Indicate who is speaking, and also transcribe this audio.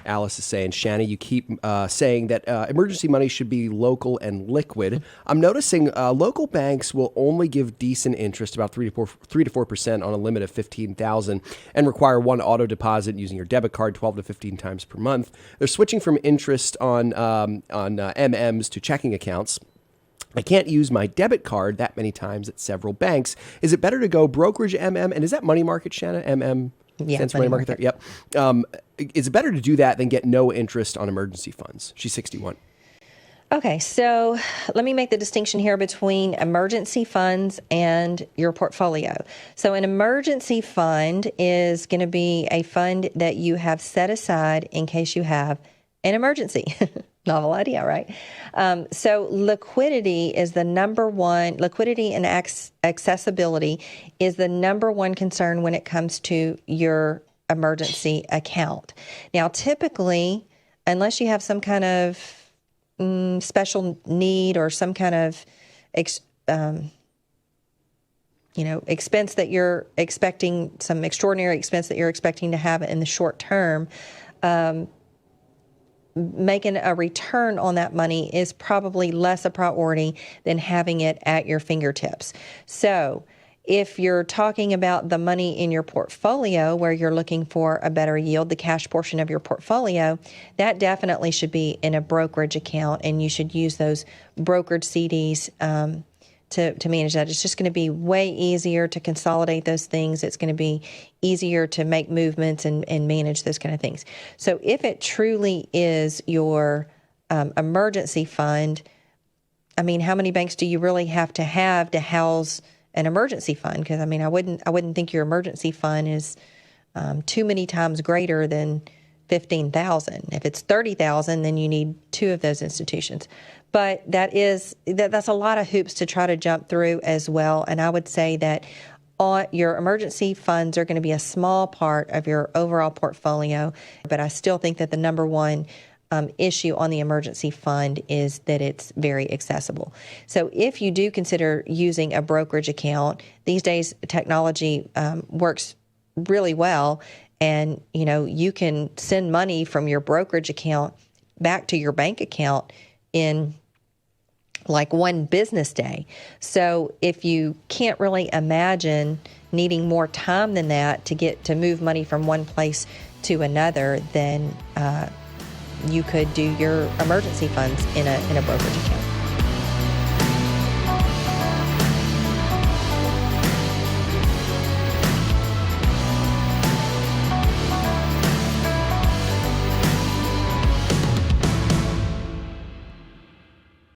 Speaker 1: Alice is saying, Shanna, you keep saying that emergency money should be local and liquid. I'm noticing local banks will only give decent interest, about 3 to 4% on a limit of $15,000, and require one auto deposit using your debit card 12 to 15 times per month. They're switching from interest on MMs to checking accounts. I can't use my debit card that many times at several banks. Is it better to go brokerage MM? And is that money market, Shanna? MM?
Speaker 2: Yeah, money market.
Speaker 1: There. Yep. Is it better to do that than get no interest on emergency funds? She's 61.
Speaker 2: Okay, so let me make the distinction here between emergency funds and your portfolio. So an emergency fund is going to be a fund that you have set aside in case you have an emergency. Novel idea, right? So liquidity is the number one, liquidity and accessibility is the number one concern when it comes to your emergency account. Now, typically, unless you have some kind of special need or some kind of expense that you're expecting, some extraordinary expense that you're expecting to have in the short term, making a return on that money is probably less a priority than having it at your fingertips. So if you're talking about the money in your portfolio where you're looking for a better yield, the cash portion of your portfolio, that definitely should be in a brokerage account, and you should use those brokered CDs to manage that. It's just going to be way easier to consolidate those things. It's going to be easier to make movements and manage those kind of things. So if it truly is your emergency fund, I mean, how many banks do you really have to house an emergency fund? Because I mean, I wouldn't think your emergency fund is too many times greater than 15,000. If it's 30,000, then you need two of those institutions. But that's a lot of hoops to try to jump through as well. And I would say that your emergency funds are going to be a small part of your overall portfolio. But I still think that the number one issue on the emergency fund is that it's very accessible. So if you do consider using a brokerage account, these days technology works really well, and you can send money from your brokerage account back to your bank account in like one business day. So if you can't really imagine needing more time than that to move money from one place to another, then you could do your emergency funds in a brokerage account.